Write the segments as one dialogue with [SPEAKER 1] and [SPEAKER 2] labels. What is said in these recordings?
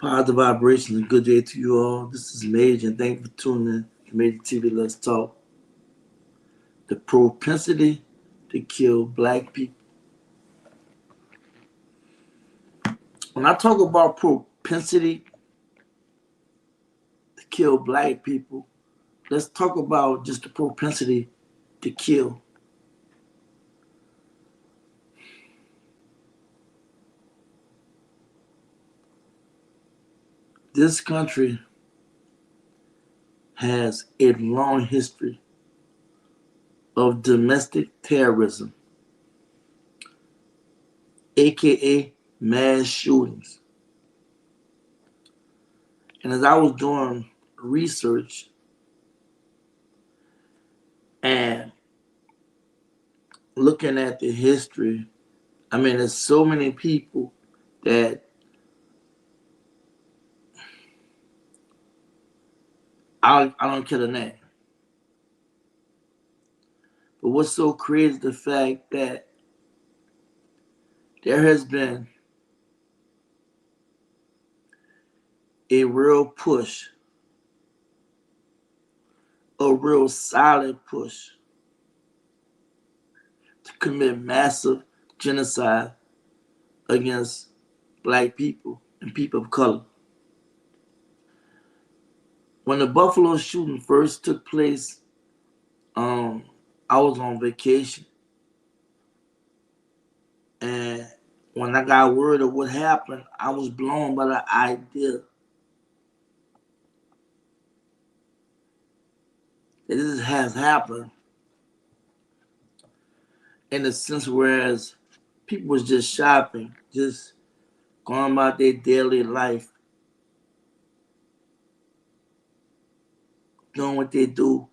[SPEAKER 1] Positive vibrations and good day to you all. This is Major, and thank you for tuning in to Major TV Let's Talk. The propensity to kill black people. When I talk about propensity to kill black people, let's talk about just the propensity to kill. This country has a long history of domestic terrorism, aka mass shootings. And as I was doing research and looking at the history, there's so many people that I don't care the name. But what's so crazy is the fact that there has been a real push, a real solid push to commit massive genocide against black people and people of color. When the Buffalo shooting first took place, I was on vacation. And when I got word of what happened, I was blown by the idea that this has happened in the sense whereas people was just shopping, just going about their daily life, doing what they do,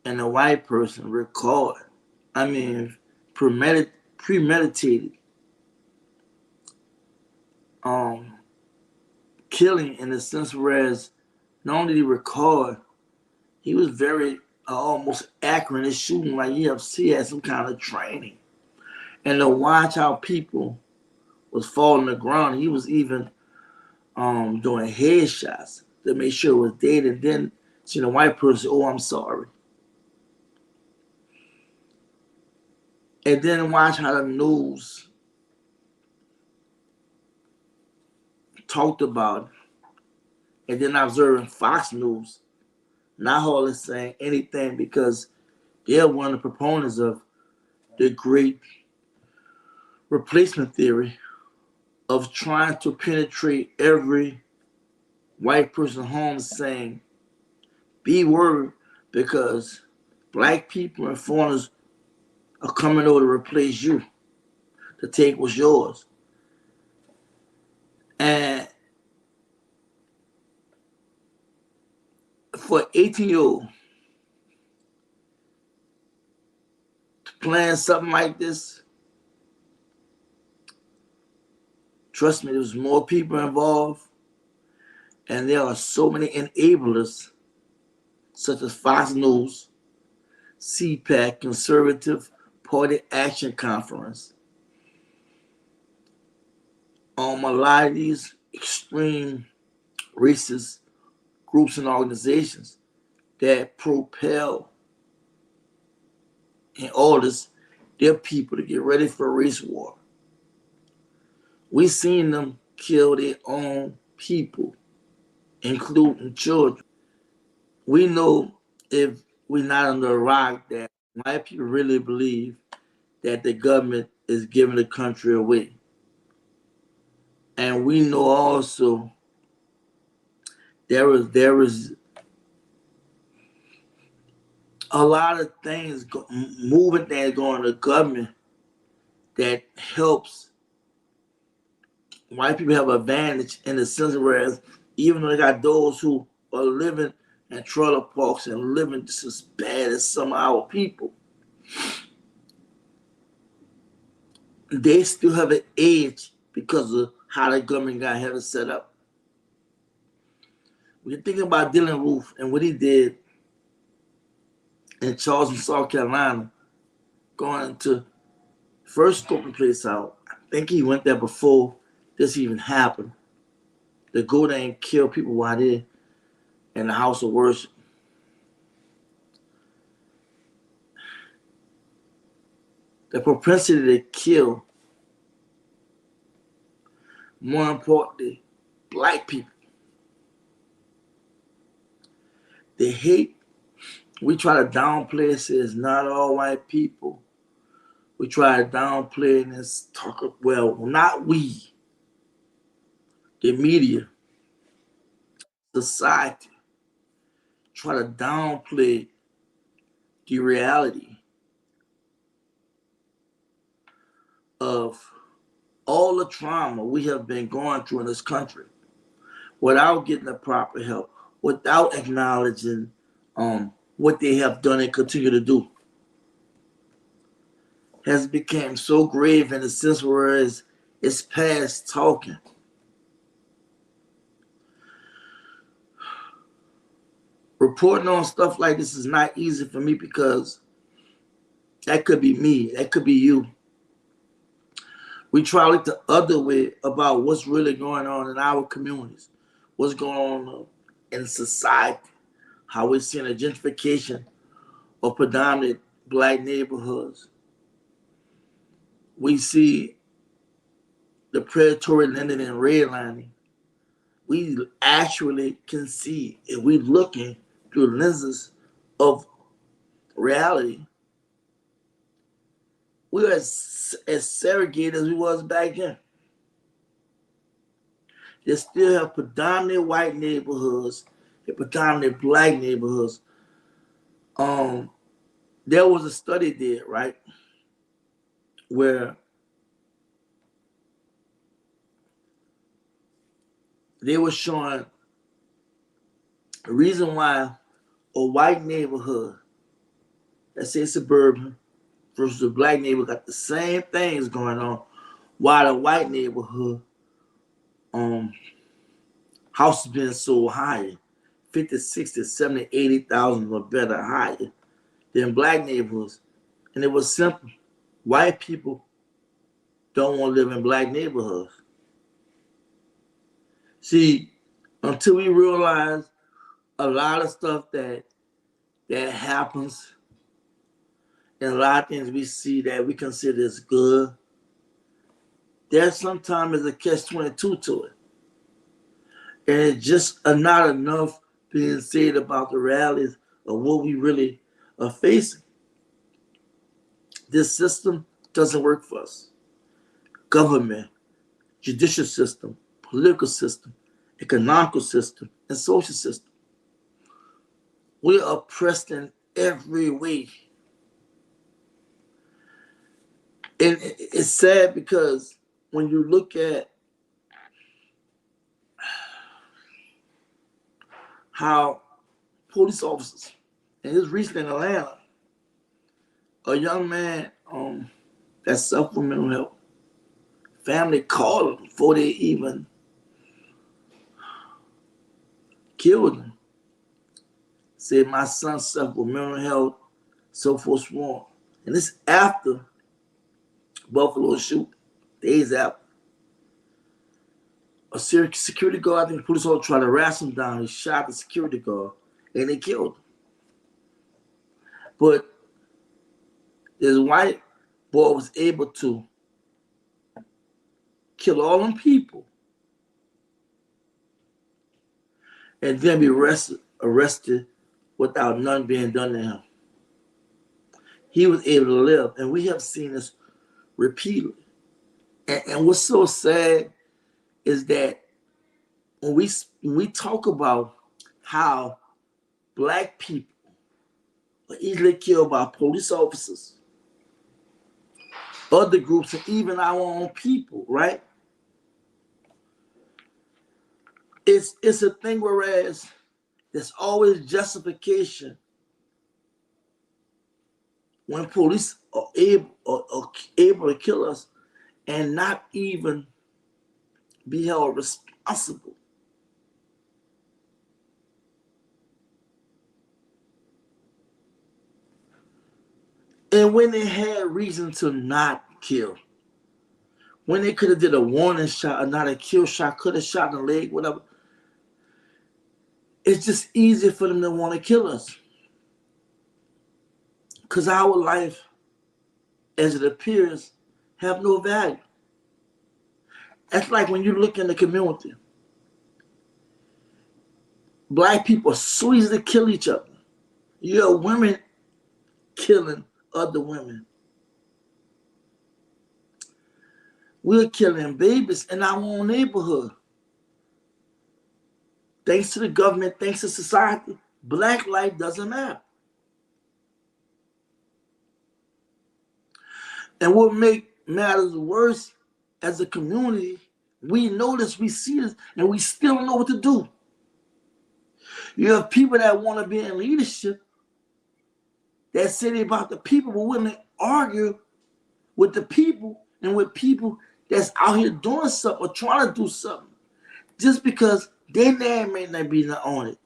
[SPEAKER 1] and a white person record. Premeditated killing in the sense whereas not only did he record, he was very almost accurate in shooting, like he had some kind of training. And to watch how people was falling to the ground, he was even doing headshots to make sure it was dead, and then see the white person, oh, I'm sorry. And then watch how the news talked about it. And then observing Fox News, not hardly saying anything because they're one of the proponents of the great replacement theory of trying to penetrate every white person's home saying, be worried because black people and foreigners are coming over to replace you, to take what's yours. And for an 18-year-old to plan something like this, trust me, there's more people involved, and there are so many enablers, such as Fox News, CPAC, Conservative Party Action Conference. A lot of these extreme racist groups and organizations that propel and orders their people to get ready for a race war. We've seen them kill their own people, including children. We know if we're not under a rock that white people really believe that the government is giving the country away. And we know also there is a lot of things moving there going to the government that helps white people have an advantage in the sense whereas even though they got those who are living in trailer parks and living just as bad as some of our people, they still have an edge because of how the government got have it set up. When you're thinking about Dylan Roof and what he did in Charleston, South Carolina, going to first scoping place out, I think he went there before this even happened. to go there and kill people while they're in the house of worship. The propensity to kill, more importantly, black people. They hate. We try to downplay it, say it's not all white people. We try to downplay and talk, well, not we, the media, society, try to downplay the reality of all the trauma we have been going through in this country without getting the proper help, without acknowledging what they have done and continue to do. Has become so grave in the sense where it's past talking. Reporting on stuff like this is not easy for me because that could be me, that could be you. We try to look the other way about what's really going on in our communities, what's going on in society, how we're seeing a gentrification of predominant black neighborhoods. We see the predatory lending and redlining. We actually can see, if we're looking through the lenses of reality, we're as segregated as we was back then. They still have predominant white neighborhoods and predominant black neighborhoods. There was a study there, right, where they were showing the reason why a white neighborhood, let's say suburban, versus a black neighborhood got the same things going on, while the white neighborhood houses being sold higher, 50, 60, 70, 80,000 or better higher than black neighborhoods. And it was simple. White people don't want to live in black neighborhoods. See, until we realize a lot of stuff that happens and a lot of things we see that we consider as good, there sometimes is a catch-22 to it. And it's just not enough being said about the realities of what we really are facing. This system doesn't work for us. Government, judicial system, political system, economical system, and social system. We are oppressed in every way. And it's sad because when you look at how police officers, and this recent in Atlanta, a young man that suffered from mental health, family called him before they even killed him. Said, my son suffered with mental health, so forth, so on. And this after Buffalo shooting, days after. A security guard, I think the police all tried to rat him down. He shot the security guard and they killed him. But this white boy was able to kill all them people and then be arrested without none being done to him. He was able to live, and we have seen this repeatedly. And what's so sad is that when we talk about how black people are easily killed by police officers, other groups, and even our own people, right? It's a thing whereas there's always justification when police are able to kill us and not even be held responsible. And when they had reason to not kill, when they could have did a warning shot or not a kill shot, could have shot in the leg, whatever. It's just easy for them to want to kill us. Because our life, as it appears, have no value. That's like when you look in the community. Black people are so easy to kill each other. You have women killing other women. We're killing babies in our own neighborhood. Thanks to the government, thanks to society, black life doesn't matter. And what makes matters worse, as a community, we know this, we see this, and we still don't know what to do. You have people that want to be in leadership that say they're about the people, but willing to argue with the people and with people that's out here doing something or trying to do something just because their name may not be on it,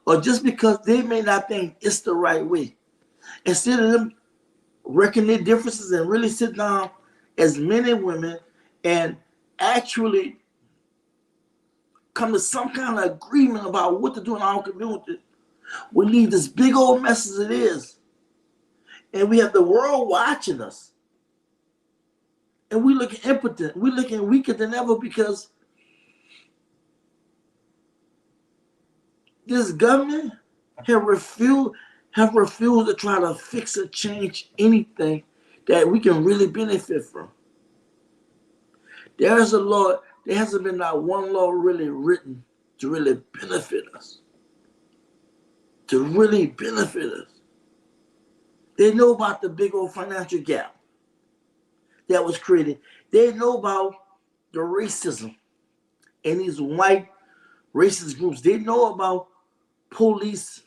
[SPEAKER 1] or just because they may not think it's the right way. Instead of them reckoning their differences and really sit down as men and women and actually come to some kind of agreement about what to do in our community, we leave this big old mess as it is. And we have the world watching us. And we looking impotent. We looking weaker than ever because this government have refused to try to fix or change anything that we can really benefit from. There hasn't been not one law really written to really benefit us. To really benefit us. They know about the big old financial gap that was created. They know about the racism in these white racist groups. They know about police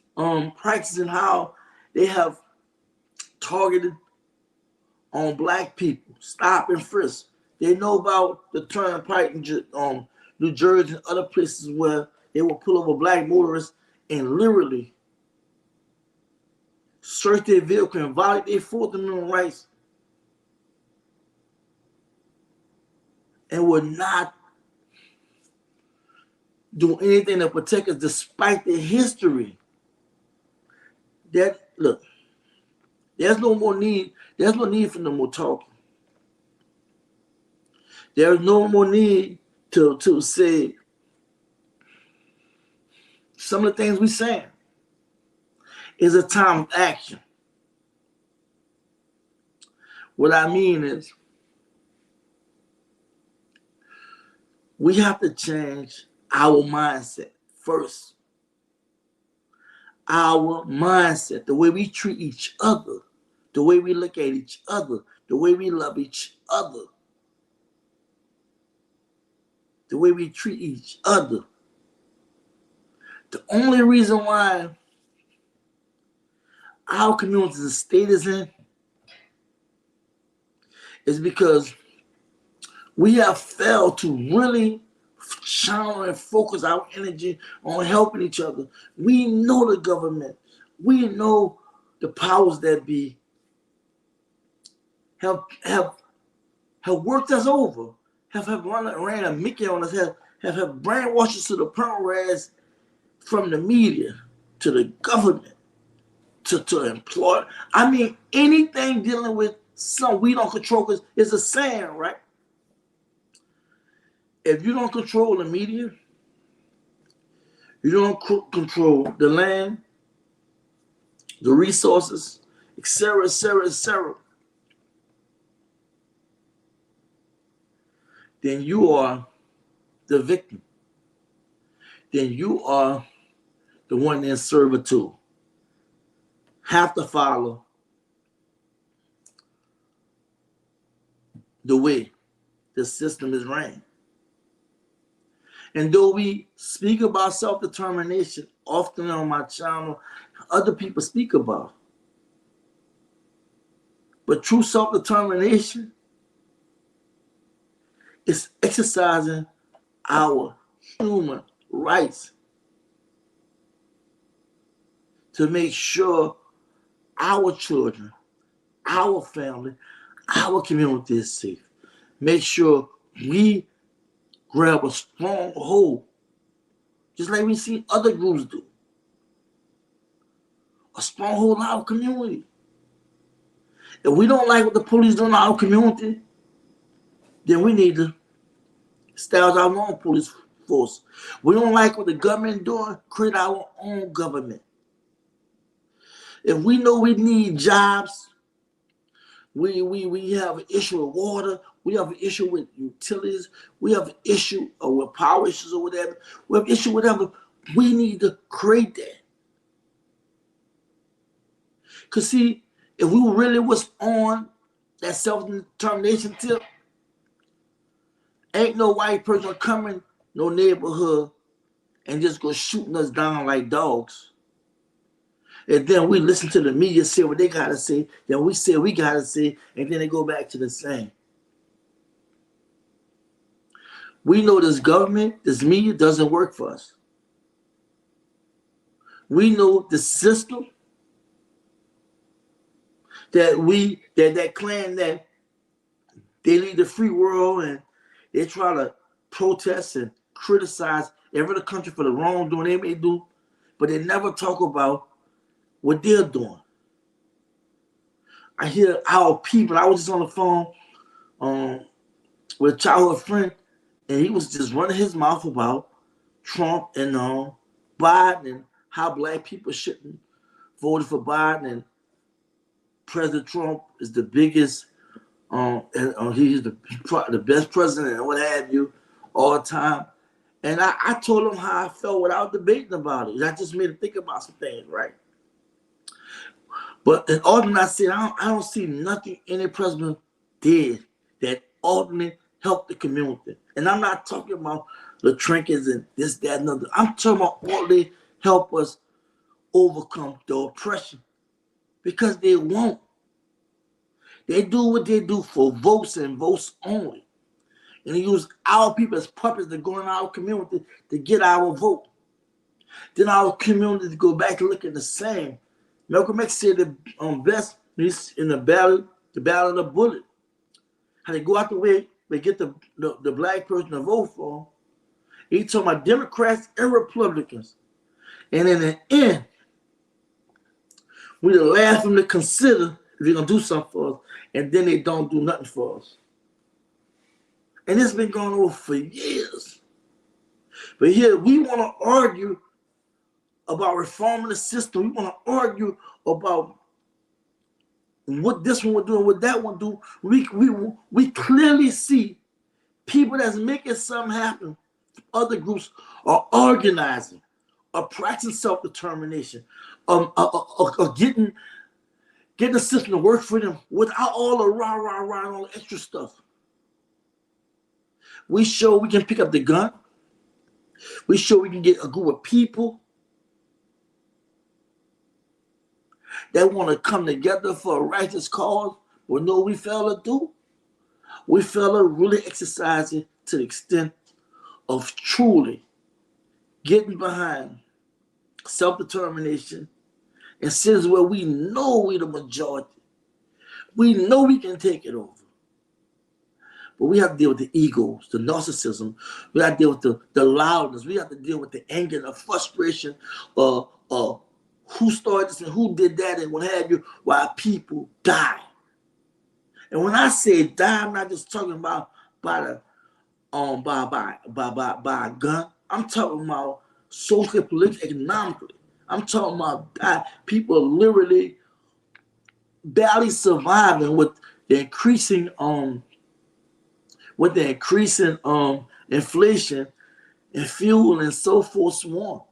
[SPEAKER 1] practicing how they have targeted on black people, stop and frisk. They know about the turnpike in New Jersey and other places where they will pull over black motorists and literally search their vehicle and violate their Fourth Amendment rights, and would not do anything to protect us despite the history. Look, there's no need for no more talking. There's no more need to say some of the things we're saying. Is a time of action. What I mean is, we have to change our mindset first. Our mindset, the way we treat each other, the way we look at each other, the way we love each other, the way we treat each other. The only reason why our community, the state is in, is because we have failed to really channel and focus our energy on helping each other. We know the government, we know the powers that be have worked us over, have ran a Mickey on us, have brainwashed us to the point where, from the media to the government to employ. I mean, anything dealing with something we don't control, because it's a saying, right? If you don't control the media, you don't control the land, the resources, etc., etc., etc., then you are the victim. Then you are the one in servitude. Have to follow the way the system is ran. And though we speak about self-determination often on my channel, other people speak about it. But true self-determination is exercising our human rights to make sure our children, our family, our community is safe. Make sure we grab a strong hold, just like we see other groups do. A strong hold in our community. If we don't like what the police do in our community, then we need to establish our own police force. We don't like what the government doing, create our own government. If we know we need jobs, we have an issue with water, we have an issue with utilities, we have an issue with power issues or whatever, we have an issue with whatever, we need to create that. Because see, if we really was on that self-determination tip, ain't no white person coming no neighborhood and just go shooting us down like dogs. And then we listen to the media say what they gotta say, then we say we gotta say, and then they go back to the same. We know this government, this media doesn't work for us. We know the system that claim that they lead the free world and they try to protest and criticize every other country for the wrongdoing they may do, but they never talk about what they're doing. I hear our people. I was just on the phone with a childhood friend, and he was just running his mouth about Trump and Biden and how black people shouldn't vote for Biden, and President Trump is the biggest, he's the best president and what have you all the time. And I told him how I felt without debating about it. That just made him think about some things, right? But in ultimately, I said, I don't see nothing any president did that ultimately helped the community. And I'm not talking about the trinkets and this, that, and other. I'm talking about all they help us overcome the oppression. Because they won't. They do what they do for votes and votes only. And they use our people as puppets to go in our community to get our vote. Then our community go back to looking the same. Malcolm X said the best is in the battle of the bullet. How they go out the way, they get the black person to vote for them. He talking about Democrats and Republicans. And in the end, we the last them to consider if they're going to do something for us, and then they don't do nothing for us. And it's been going on for years. But here, we want to argue about reforming the system. We want to argue about what this one will do and what that one do. We clearly see people that's making something happen. Other groups are organizing, are practicing self-determination, are getting the system to work for them without all the rah, and all the extra stuff. We show we can pick up the gun. We show we can get a group of people that want to come together for a righteous cause. But no, we fail to do. We fail to really exercise it to the extent of truly getting behind self-determination and cities where we know we're the majority. We know we can take it over. But we have to deal with the egos, the narcissism. We have to deal with the loudness. We have to deal with the anger, the frustration, who started this and who did that and what have you, while people die. And when I say die, I'm not just talking about by a gun. I'm talking about socially, politically, economically. I'm talking about people literally barely surviving with the increasing inflation and fuel and so forth, so on.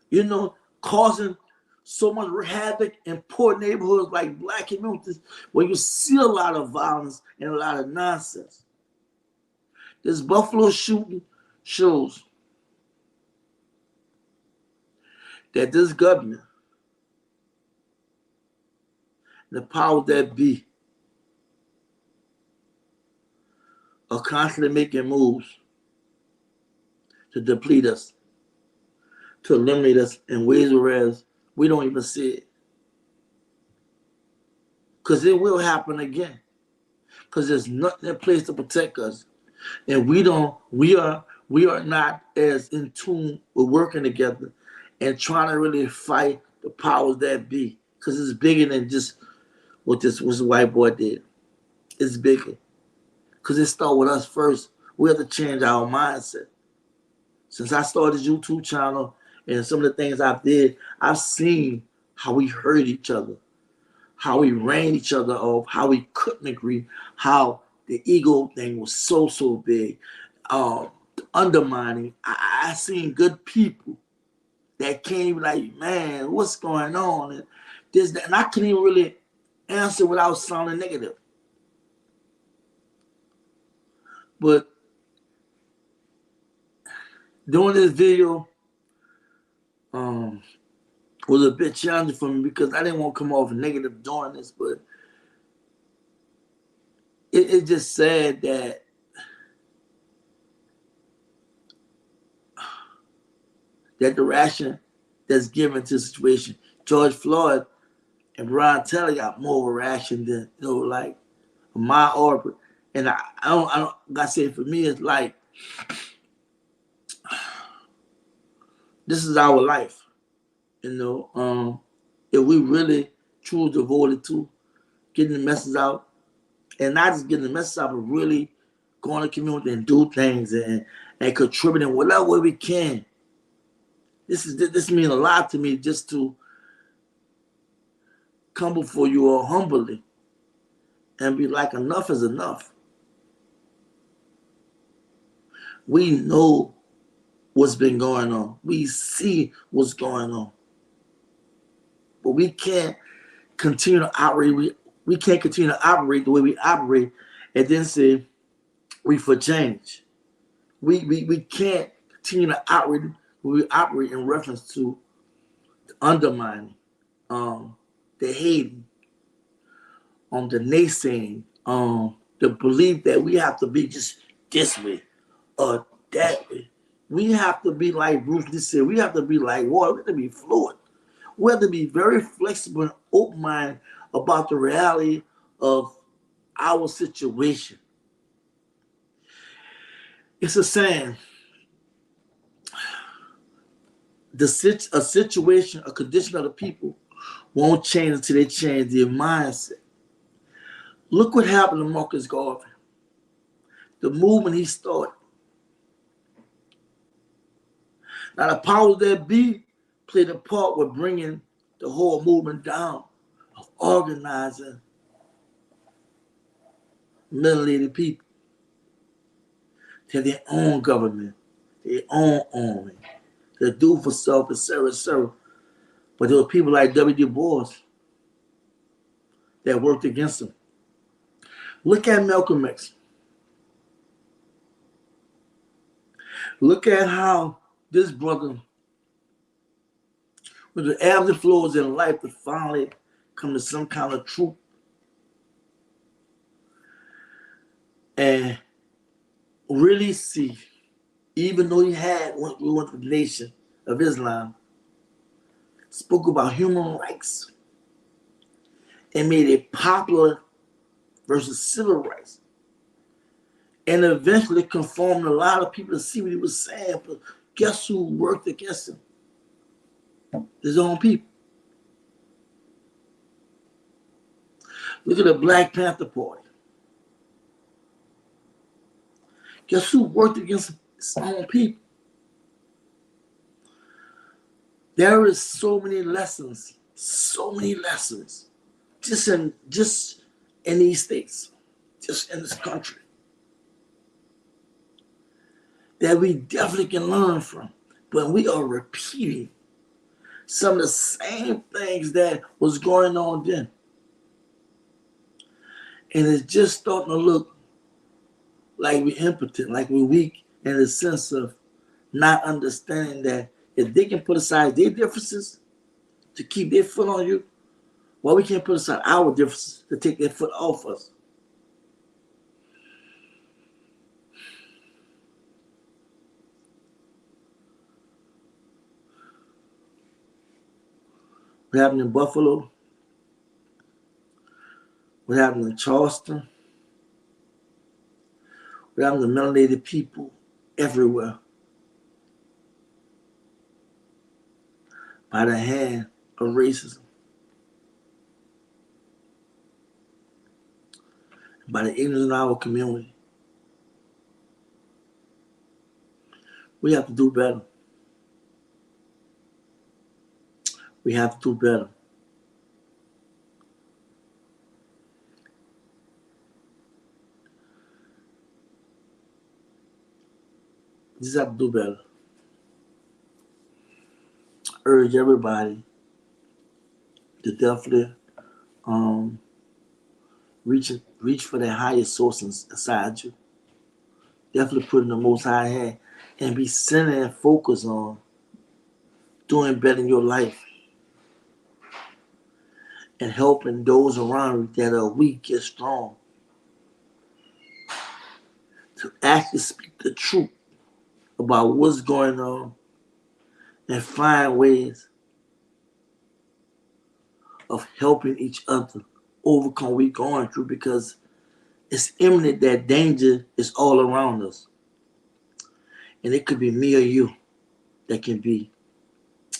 [SPEAKER 1] You know, causing so much havoc in poor neighborhoods like black communities where you see a lot of violence and a lot of nonsense. This Buffalo shooting shows that this government, the power that be, are constantly making moves to deplete us, to eliminate us in ways whereas we don't even see it. Because it will happen again. Because there's nothing in place to protect us. And we are not as in tune with working together and trying to really fight the powers that be. Because it's bigger than just what this white boy did. It's bigger. Because it started with us first. We have to change our mindset. Since I started this YouTube channel and some of the things I did, I've seen how we hurt each other, how we ran each other off, how we couldn't agree, how the ego thing was so big, undermining. I seen good people that came like, man, what's going on? And this, that, and I couldn't even really answer without sounding negative. But doing this video was a bit challenging for me because I didn't want to come off negative doing this, but it's just sad that the reaction that's given to the situation. George Floyd and Brian Taylor got more of a reaction than, like my orbit. And I don't, gotta say, for me, it's like, this is our life, if we really truly devoted to getting the message out, and not just getting the message out, but really going to the community and do things and contributing whatever way we can. This means a lot to me, just to come before you all humbly and be like, enough is enough. We know what's been going on. We see what's going on. But we can't continue to operate. We can't continue to operate the way we operate and then say we for change. We can't continue to operate the way we operate in reference to the undermining, the hating, the naysaying, the belief that we have to be just this way or that way. We have to be like Bruce Lee said, we have to be like water, we have to be fluid. We have to be very flexible and open-minded about the reality of our situation. It's a saying, a situation, a condition of the people won't change until they change their mindset. Look what happened to Marcus Garvey. The movement he started. Now, the powers that be played a part with bringing the whole movement down, of organizing melanated people to their own government, their own army, to do for self, etc., etc. But there were people like W. Du Bois that worked against him. Look at Malcolm X. Look at how this brother, with the ebbs and flows in life, to finally come to some kind of truth and really see, even though he had we went to the Nation of Islam, spoke about human rights and made it popular versus civil rights, and eventually conformed a lot of people to see what he was saying. But guess who worked against him? His own people. Look at the Black Panther Party. Guess who worked against his own people? There is so many lessons, just in these states, just in this country, that we definitely can learn from. But we are repeating some of the same things that was going on then. And it's just starting to look like we're impotent, like we're weak, in the sense of not understanding that if they can put aside their differences to keep their foot on you, why we can't put aside our differences to take their foot off us? What happened in Buffalo? What happened in Charleston? We have the melanated people everywhere by the hand of racism, by the ignorance in our community. We have to do better. We have to do better. We just have to do better. I urge everybody to definitely reach for that higher source inside you. Definitely put in the Most High hand and be centered and focused on doing better in your life and helping those around you that are weak get strong. To actually speak the truth about what's going on and find ways of helping each other overcome what we're going through, because it's imminent that danger is all around us. And it could be me or you that can be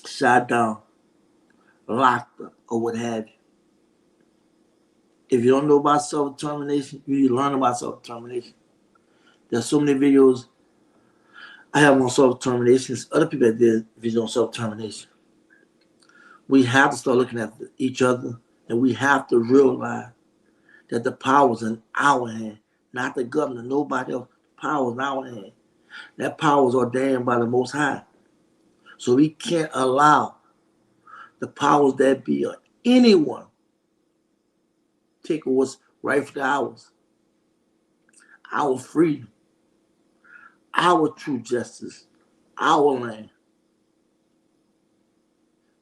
[SPEAKER 1] shot down, locked up, or what have you. If you don't know about self-determination, you need to learn about self-determination. There's so many videos I have on self-determination. There's other people that did videos on self-determination. We have to start looking at each other, and we have to realize that the power is in our hand, not the governor, nobody else. The power is in our hand. That power is ordained by the Most High. So we can't allow the powers that be or anyone take what's rightfully ours. Our freedom, our true justice, our land.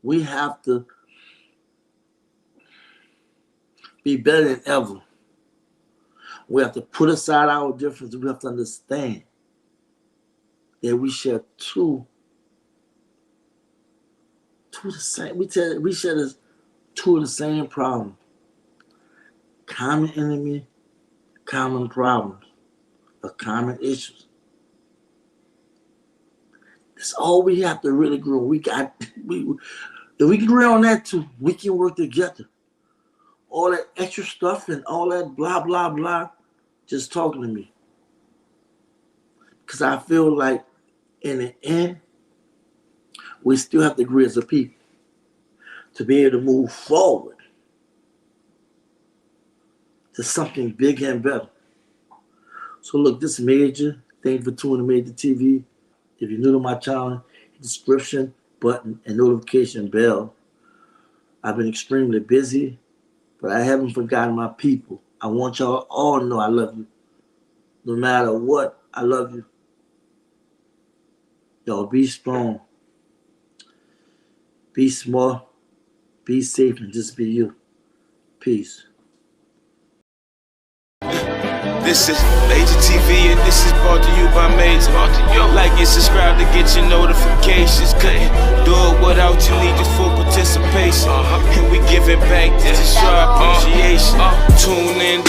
[SPEAKER 1] We have to be better than ever. We have to put aside our differences. We have to understand that we share two the same. We share this two of the same problem. Common enemy, common problems, or common issues. That's all we have to really grow. If we can agree on that too, we can work together. All that extra stuff and all that blah, blah, blah, just talking to me. Because I feel like in the end, we still have to agree as a people to be able to move forward to something bigger and better. So look, this is Major. Thank you for tuning to Major TV. If you're new to my channel, hit the description button and notification bell. I've been extremely busy, but I haven't forgotten my people. I want y'all all to know I love you. No matter what, I love you. Y'all be strong. Be smart. Be safe and just be you. Peace.
[SPEAKER 2] This is Major TV and this is brought to you by Major. Like and subscribe to get your notifications. Couldn't do it without you, need your full participation. And we giving back just to show our appreciation. Tune in.